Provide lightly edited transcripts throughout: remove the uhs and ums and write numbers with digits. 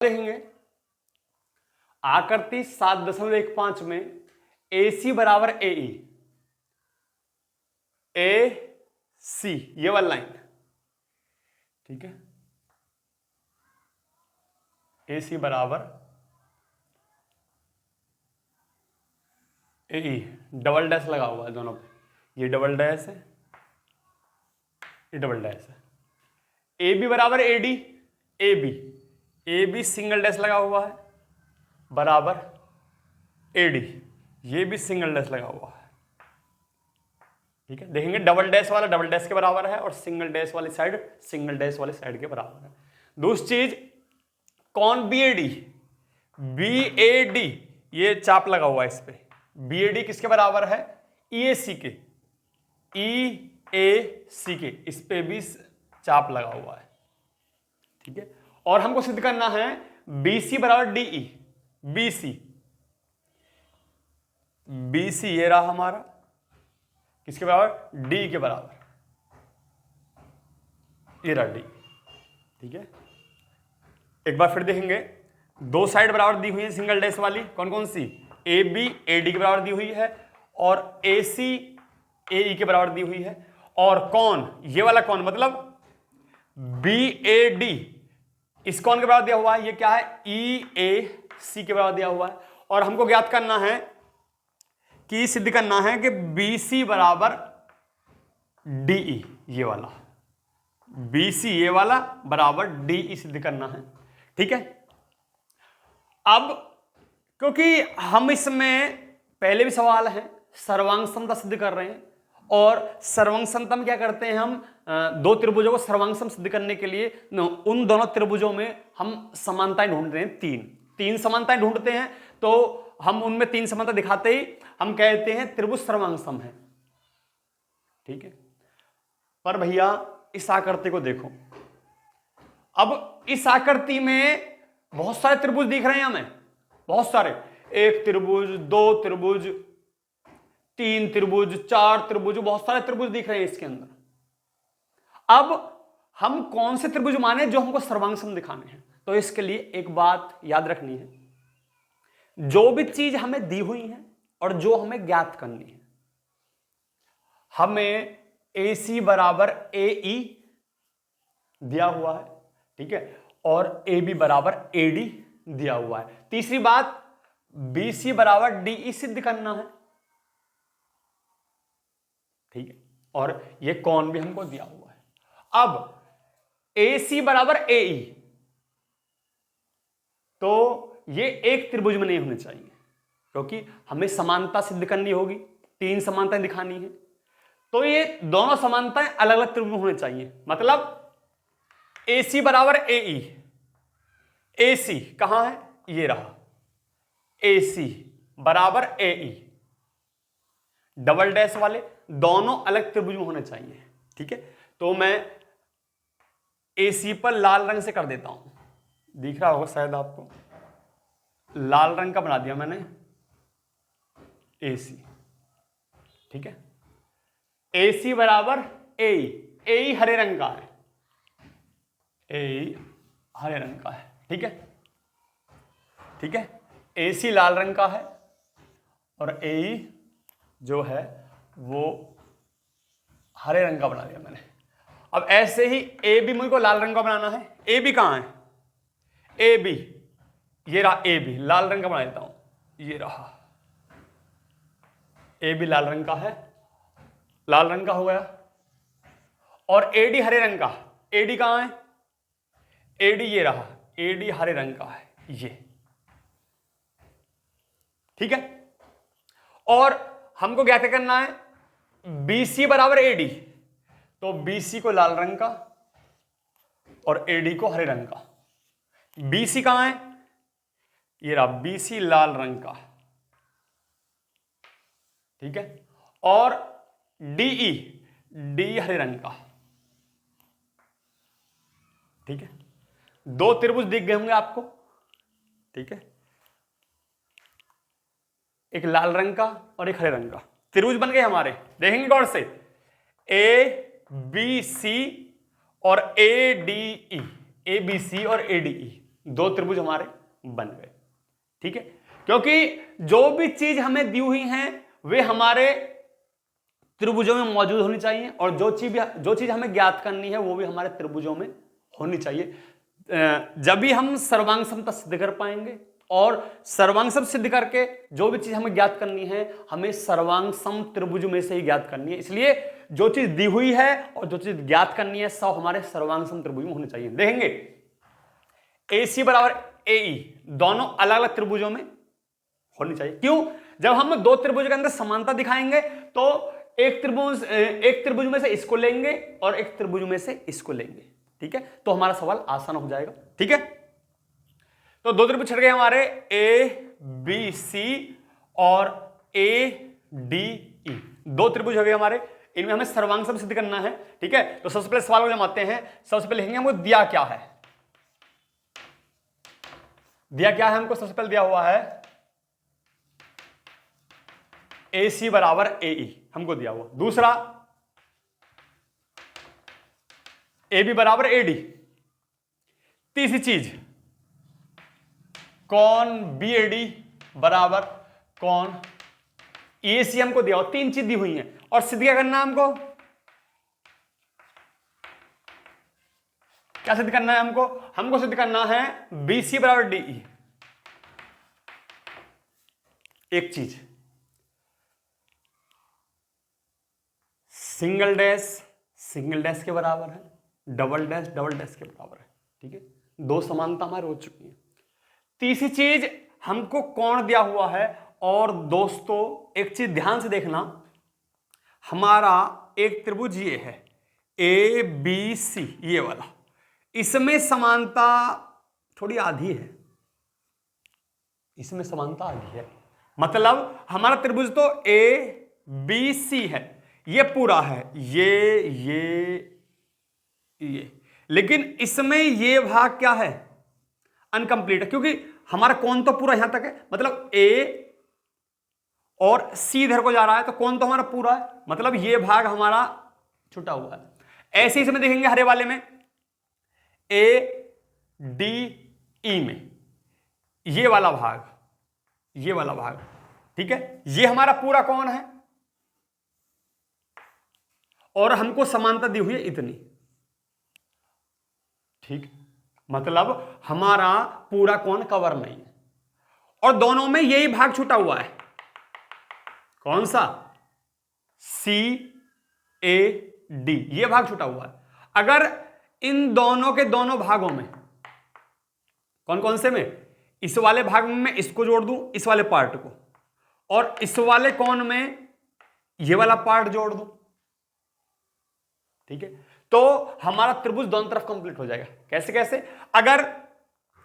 देखेंगे आकृति 7.15 में AC बराबर AE, AC ये वाला लाइन, ठीक है, AC बराबर AE, डबल डैश लगा हुआ है दोनों पे, ये डबल डैश है, ये डबल डैश है। AB बराबर AD, AB सिंगल डैश लगा हुआ है बराबर AD, ये भी सिंगल डैश लगा हुआ है, ठीक है। देखेंगे डबल डैश वाला डबल डैश के बराबर है और सिंगल डैश वाली साइड सिंगल डैश वाली साइड के बराबर है। दूसरी चीज कौन BAD, BAD ये चाप लगा हुआ है इस पे, BAD किसके बराबर है, EAC के, EAC के, इस पे भी चाप लगा हुआ है, ठीक है। और हमको सिद्ध करना है BC बराबर DE, BC ये रहा हमारा किसके बराबर, D के बराबर, ये रहा D, ठीक है। एक बार फिर देखेंगे, दो साइड बराबर दी हुई है सिंगल डैश वाली, कौन कौन सी, AB AD के बराबर दी हुई है और AC AE के बराबर दी हुई है, और कौन ये वाला कौन मतलब BAD इस कौन के बराबर दिया हुआ है, ये क्या है, EAC के बराबर दिया हुआ है। और हमको ज्ञात करना है कि सिद्ध करना है कि BC बराबर DE, ये वाला BC ये वाला बराबर DE सिद्ध करना है, ठीक है। अब क्योंकि हम इसमें पहले भी सवाल है सर्वांग समता सिद्ध कर रहे हैं, और सर्वांग समता में क्या करते हैं हम, दो त्रिभुजों को सर्वांग सम सिद्ध करने के लिए उन दोनों त्रिभुजों में हम समानताएं ढूंढते हैं, तीन समानताएं ढूंढते हैं, तो हम उनमें तीन समानता दिखाते ही हम कहते हैं त्रिभुज सर्वांग सम है, ठीक है। पर भैया इस आकृति को देखो, अब इस आकृति में बहुत सारे त्रिभुज दिख रहे हैं हमें, बहुत सारे, एक त्रिभुज, दो त्रिभुज, तीन त्रिभुज, चार त्रिभुज, बहुत सारे त्रिभुज दिख रहे हैं इसके अंदर। अब हम कौन से त्रिभुज माने जो हमको सर्वांग सम दिखाने हैं, तो इसके लिए एक बात याद रखनी है, जो भी चीज हमें दी हुई है और जो हमें ज्ञात करनी है, हमें AC बराबर AE दिया हुआ है, ठीक है, और AB बराबर AD दिया हुआ है। तीसरी बात BC बराबर DE सिद्ध करना है, ठीक है, और ये कौन भी हमको दिया हुआ है। अब AC बराबर AE, तो ये एक त्रिभुज में नहीं होने चाहिए, क्योंकि हमें समानता सिद्ध करनी होगी, तीन समानताएं दिखानी है, तो ये दोनों समानताएं अलग अलग त्रिभुज में होने चाहिए। मतलब AC बराबर AE, AC कहां है, ये रहा, AC बराबर AE, डबल डैश वाले दोनों अलग त्रिभुज में होने चाहिए, ठीक है। तो मैं AC पर लाल रंग से कर देता हूं, दिख रहा होगा शायद आपको, लाल रंग का बना दिया मैंने AC, ठीक है। AC बराबर AE, AE हरे रंग का है, AE हरे रंग का है, ठीक है, ठीक है। AC लाल रंग का है और AE जो है वो हरे रंग का बना दिया मैंने। अब ऐसे ही AB मुझको लाल रंग का बनाना है, AB कहां है, AB ये रहा, AB लाल रंग का बना देता हूं, ये रहा, AB लाल रंग का है, लाल रंग का हो गया, और AD हरे रंग का, AD कहां है, AD ये रहा, AD हरे रंग का है, ये, ठीक है। और हमको क्या करना है, BC बराबर AD, तो BC को लाल रंग का और AD को हरे रंग का। BC कहां है, ये रहा, BC लाल रंग का, ठीक है, और DE, DE हरे रंग का, ठीक है। दो त्रिभुज दिख गए होंगे आपको, ठीक है, एक लाल रंग का और एक हरे रंग का त्रिभुज बन गए हमारे। देखेंगे गौर से, ABC और ADE, ABC और ADE, दो त्रिभुज हमारे बन गए। ठीक है, क्योंकि जो भी चीज हमें दी हुई है वे हमारे त्रिभुजों में मौजूद होनी चाहिए, और जो चीज हमें ज्ञात करनी है वो भी हमारे त्रिभुजों में होनी चाहिए। जब भी हम सर्वांग समता सिद्ध कर पाएंगे, और सर्वांग सम सिद्ध करके जो भी चीज हमें ज्ञात करनी है हमें सर्वांग सम त्रिभुज में से ही ज्ञात करनी है। इसलिए जो चीज दी हुई है और जो चीज ज्ञात करनी है सब हमारे सर्वांग सम त्रिभुज में होनी चाहिए। देखेंगे AC बराबर AE दोनों अलग अलग त्रिभुजों में होनी चाहिए। क्यों? जब हम दो त्रिभुज के अंदर समानता दिखाएंगे तो एक त्रिभुज में से इसको लेंगे और एक त्रिभुज में से इसको लेंगे। ठीक है, तो हमारा सवाल आसान हो जाएगा। ठीक है, तो दो त्रिभुज छट गए हमारे ABC और ADE, दो त्रिभुज हो गए हमारे, इनमें हमें सर्वांग सम सिद्ध करना है। ठीक है, तो सबसे पहले सवाल को जमाते हैं। सबसे पहले लिखेंगे हमको दिया क्या है, दिया क्या है हमको, सबसे पहले दिया हुआ है AC बराबर AE हमको दिया हुआ। दूसरा AB बराबर AD। तीसरी चीज कौन BAD बराबर कौन EAC हमको दिया हुआ। तीन चीज दी हुई है और सिद्ध क्या करना है हमको, क्या सिद्ध करना है हमको सिद्ध करना है BC बराबर DE। एक चीज सिंगल डैश के बराबर है, डबल डैश के बराबर है। ठीक है, दो समानता हमारे हो चुकी है। तीसरी चीज हमको कोण दिया हुआ है, और दोस्तों एक चीज ध्यान से देखना, हमारा एक त्रिभुज ये है ABC ये वाला, इसमें समानता थोड़ी आधी है, इसमें समानता आधी है। मतलब हमारा त्रिभुज तो ABC है, ये पूरा है, ये लेकिन इसमें ये भाग क्या है, अनकंप्लीट है, क्योंकि हमारा कोण तो पूरा यहां तक है, मतलब A और C इधर को जा रहा है, तो कोण तो हमारा पूरा है, मतलब ये भाग हमारा छुटा हुआ है। ऐसे इसमें देखेंगे हरे वाले में ADE में ये वाला भाग, ठीक है, ये हमारा पूरा कोण है और हमको समानता दी हुई है इतनी। ठीक, मतलब हमारा पूरा कोण कवर नहीं है, और दोनों में यही भाग छूटा हुआ है, कौन सा, CAD, ये भाग छूटा हुआ है। अगर इन दोनों के दोनों भागों में, कौन कौन से में, इस वाले भाग में मैं इसको जोड़ दूं, इस वाले पार्ट को, और इस वाले कोण में ये वाला पार्ट जोड़ दूं, ठीक है, तो हमारा त्रिभुज दोनों तरफ कंप्लीट हो जाएगा। कैसे कैसे, अगर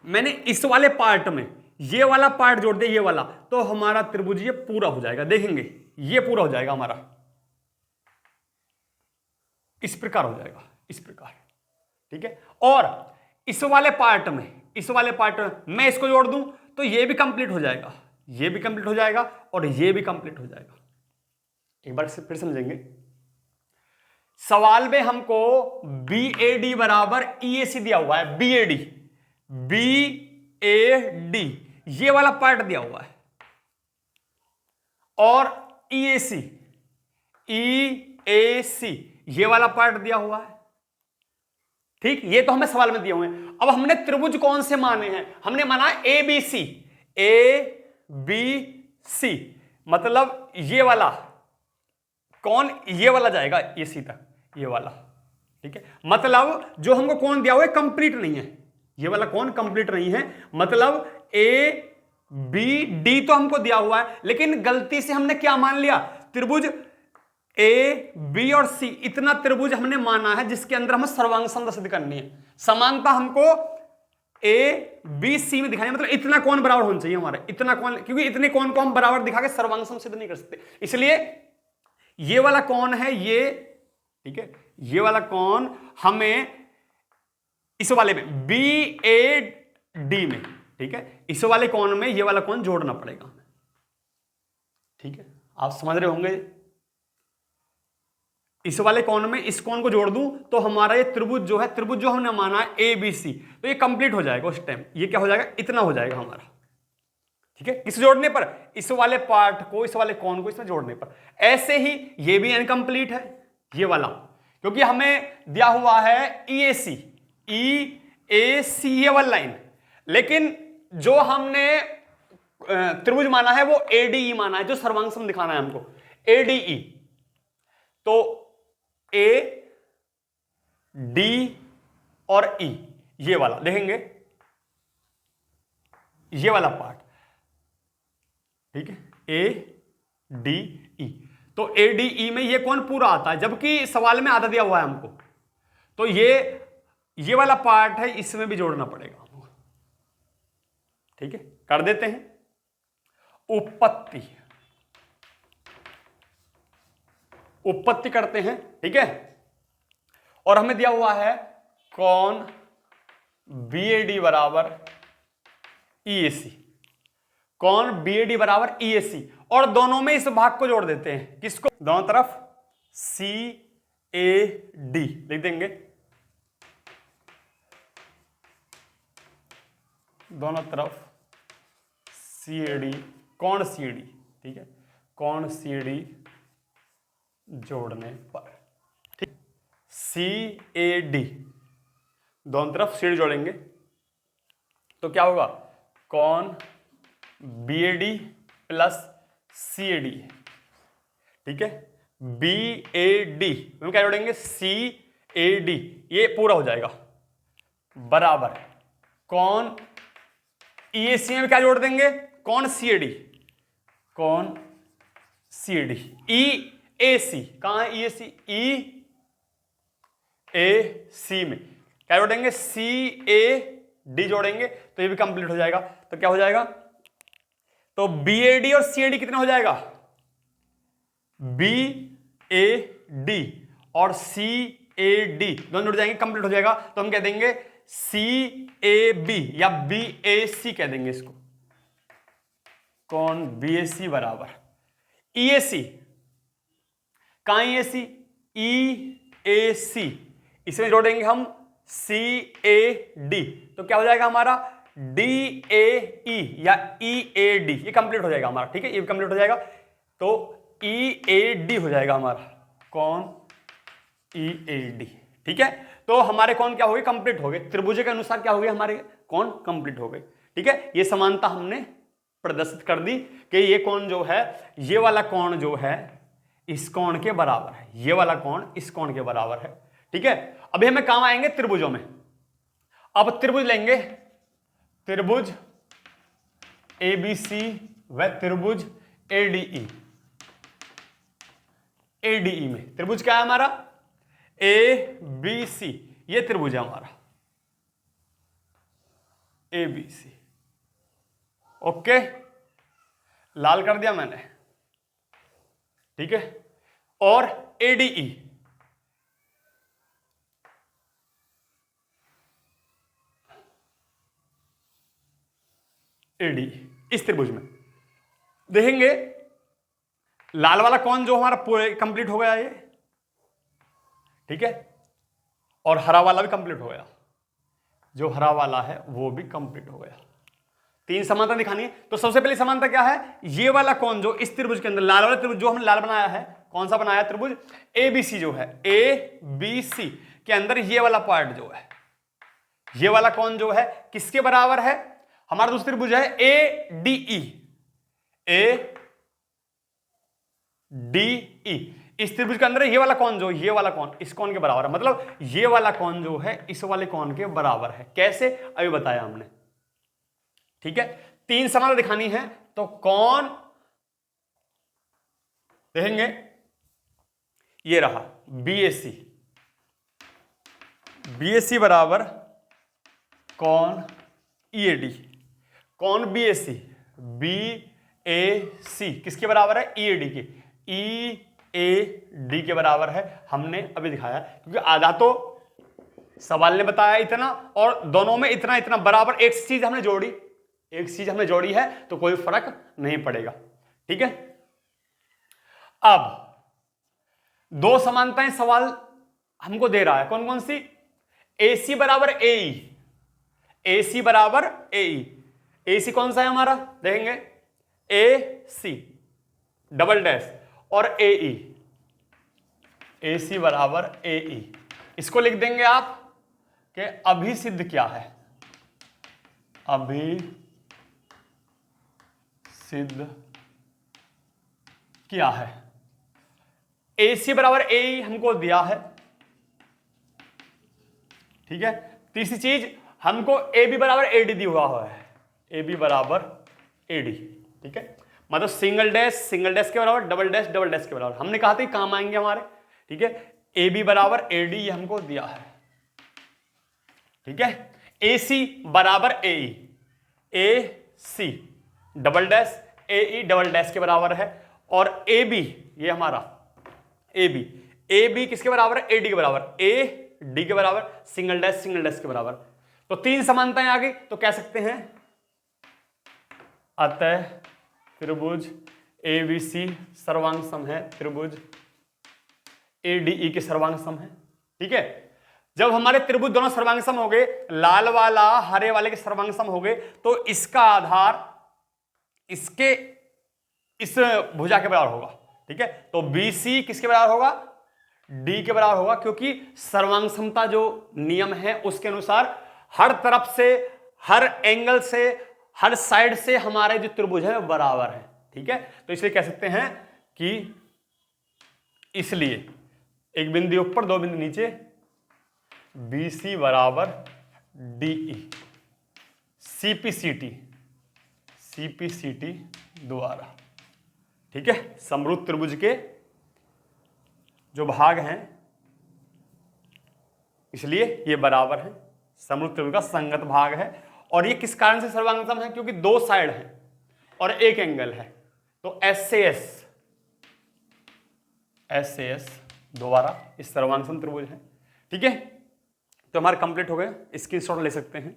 मैंने इस वाले पार्ट में ये वाला पार्ट जोड़ दिया, ये वाला, तो हमारा त्रिभुज ये पूरा हो जाएगा। देखेंगे ये पूरा हो जाएगा हमारा, इस प्रकार हो जाएगा, इस प्रकार। ठीक है, और इस वाले पार्ट में मैं इसको जोड़ दूं तो ये भी कंप्लीट हो जाएगा, ये भी कंप्लीट हो जाएगा, और ये भी कंप्लीट हो जाएगा। एक बार फिर समझेंगे। सवाल में हमको BAD बराबर EAC दिया हुआ है, BAD ये वाला पार्ट दिया हुआ है, और EAC ये वाला पार्ट दिया हुआ है। ठीक, ये तो हमें सवाल में दिए हुए हैं। अब हमने त्रिभुज कौन से माने हैं, हमने माना ABC, मतलब ये वाला कौन, ये वाला जाएगा ये सी तक, ये वाला। ठीक है, मतलब जो हमको कौन दिया हुआ है कंप्लीट नहीं है, ये वाला कौन कंप्लीट नहीं है, मतलब ABD तो हमको दिया हुआ है, लेकिन गलती से हमने क्या मान लिया, त्रिभुज AB और C, इतना त्रिभुज हमने माना है जिसके अंदर हमें सर्वांग समता सिद्ध करनी है। समानता हमको ABC में दिखानी है, मतलब इतना कोण बराबर होना चाहिए हमारे, इतना कोण, क्योंकि इतने कोण को हम बराबर दिखा के सर्वांग सम सिद्ध नहीं कर सकते, इसलिए ये वाला कोण है ये, ठीक है, ये वाला कोण हमें इस वाले में BAD में, ठीक है, इस वाले कोण में ये वाला कोण जोड़ना पड़ेगा हमें। ठीक है, आप समझ रहे होंगे। इस वाले कोण में इस कोण को जोड़ दूं तो हमारा ये त्रिभुज जो है, त्रिभुज जो हमने माना है ए बी सी, तो ये कंप्लीट हो जाएगा उस टाइम। ये क्या हो जाएगा, इतना हो जाएगा हमारा, ठीक है, किस जोड़ने पर, इस वाले पार्ट को, इस वाले कोण को इसमें जोड़ने पर। ऐसे ही ये भी इनकम्प्लीट है ये वाला, क्योंकि हमें दिया हुआ है ई ए सी ये वाली लाइन, लेकिन जो हमने त्रिभुज माना है वो एडीई माना है, जो सर्वांग सम दिखाना है हमको, एडीई। तो ए डी और ई ये वाला देखेंगे, ये वाला पार्ट, ठीक है, ए डी ई। तो ए डी ई में ये कौन पूरा आता है, जबकि सवाल में आधा दिया हुआ है हमको, तो ये वाला पार्ट है, इसमें भी जोड़ना पड़ेगा हमको, ठीक है। कर देते हैं उत्पत्ति करते हैं, ठीक है। और हमें दिया हुआ है कौन BAD बराबर EAC, कौन BAD बराबर EAC, और दोनों में इस भाग को जोड़ देते हैं, किसको, दोनों तरफ CAD लिख देंगे, दोनों तरफ CAD, कौन CAD, ठीक है, कौन CAD जोड़ने पर, ठीक, CAD दोनों तरफ CAD जोड़ेंगे तो क्या होगा, कौन BAD प्लस CAD, ठीक है, BAD हम क्या जोड़ेंगे, CAD, ये पूरा हो जाएगा, बराबर कौन EAC में क्या जोड़ देंगे, कौन CAD, कौन CAD, EAC कहां है, EAC, EAC में क्या जोड़ेंगे, CAD जोड़ेंगे तो ये भी कंप्लीट हो जाएगा। तो क्या हो जाएगा, तो BAD और CAD कितना हो जाएगा, BAD और CAD दोनों जुड़ जाएंगे, कंप्लीट हो जाएगा। तो हम कह देंगे CAB या BAC कह देंगे इसको, कौन BAC बराबर EAC, कहां EAC, EAC, इसमें जोड़ेंगे हम CAD, तो क्या हो जाएगा हमारा DAE या EAD, ये कंप्लीट हो जाएगा हमारा, ठीक है, ये कंप्लीट हो जाएगा। तो EAD हो जाएगा हमारा, कौन EAD, ठीक है। तो हमारे कौन क्या हो गए, कंप्लीट हो गए, त्रिभुज के अनुसार क्या हो गए, हमारे कौन कंप्लीट हो गए, ठीक है। ये समानता हमने प्रदर्शित कर दी कि ये कौन जो है, ये वाला कौन जो है इस कोण के बराबर है, ये वाला कोण इस कोण के बराबर है, ठीक है। अभी हमें काम आएंगे त्रिभुजों में। अब त्रिभुज लेंगे, त्रिभुज ABC व त्रिभुज ADE। ADE में त्रिभुज क्या है हमारा, ABC, ये त्रिभुज है हमारा ABC, ओके, लाल कर दिया मैंने, ठीक है। और ADE, इस त्रिभुज में देखेंगे लाल वाला कौन जो हमारा पूरे कंप्लीट हो गया ये, ठीक है, और हरा वाला भी कंप्लीट हो गया, जो हरा वाला है वो भी कंप्लीट हो गया। तीन समानता दिखानी है। तो सबसे पहली समानता क्या है, ये वाला कौन जो इस त्रिभुज के अंदर, लाल वाला त्रिभुज जो हमने लाल बनाया है, कौन सा बनाया त्रिभुज ABC जो है, ABC के अंदर ये वाला पार्ट जो है, ये वाला कौन जो है किसके बराबर है, हमारा दूसरी त्रिभुज है ADE, ADE, इस त्रिभुज के अंदर ये वाला कौन जो, ये वाला कौन इस कौन के बराबर है, मतलब ये वाला कौन जो है इस वाले कौन के बराबर है। कैसे, अभी बताया हमने, ठीक है। तीन समानता दिखानी है, तो कौन देखेंगे, ये रहा BAC बराबर कौन EAD, कौन BAC किसके बराबर है, EAD के, EAD के बराबर है। हमने अभी दिखाया क्योंकि आधा तो सवाल ने बताया इतना और दोनों में इतना इतना बराबर, एक चीज हमने जोड़ी है तो कोई फर्क नहीं पड़ेगा, ठीक है। अब दो समानताएं सवाल हमको दे रहा है, कौन कौन सी? AC बराबर AE, AC बराबर AE, AC कौन सा है हमारा देखेंगे, AC डबल डैश और AE, AC बराबर AE। इसको लिख देंगे आप कि अभिसिद्ध क्या है, अभिसिद्ध क्या है। AC बराबर AE हमको दिया है, ठीक है। तीसरी चीज हमको AB बराबर AD दिया हुआ है, AB बराबर AD, ठीक है। मतलब सिंगल डैश के बराबर, डबल डैश के बराबर, हमने कहा था काम आएंगे हमारे, ठीक है। AB बराबर AD ये हमको दिया है, ठीक है। AC बराबर AE, AC double dash AE double dash के बराबर है, और AB ये हमारा AB किसके बराबर है? AD के बराबर, AD के बराबर, सिंगल डैश के बराबर। तो तीन समानताएं आ गई, तो कह सकते हैं अतः त्रिभुज ABC सर्वांग सम है, त्रिभुज ADE के सर्वांग सम है, ठीक है। जब हमारे त्रिभुज दोनों सर्वांग सम हो गए, लाल वाला हरे वाले के सर्वांग सम हो गए, तो इसका आधार इसके इस भुजा के बराबर होगा, ठीक है। तो BC किसके बराबर होगा? D के बराबर होगा, क्योंकि सर्वांग समता जो नियम है उसके अनुसार हर तरफ से, हर एंगल से, हर साइड से हमारे जो त्रिभुज है वो बराबर है, ठीक है। तो इसलिए कह सकते हैं कि इसलिए एक बिंदु ऊपर दो बिंदु नीचे, BC बराबर DE CPCT द्वारा, ठीक है। समरूप त्रिभुज के जो भाग हैं इसलिए ये बराबर है, समरूप त्रिभुज का संगत भाग है। और ये किस कारण से सर्वांग सम है? क्योंकि दो साइड है और एक एंगल है, तो SAS दोबारा इस सर्वांग सम त्रिभुज है, ठीक है। तो हमारे कंप्लीट हो गए, स्क्रीनशॉट ले सकते हैं।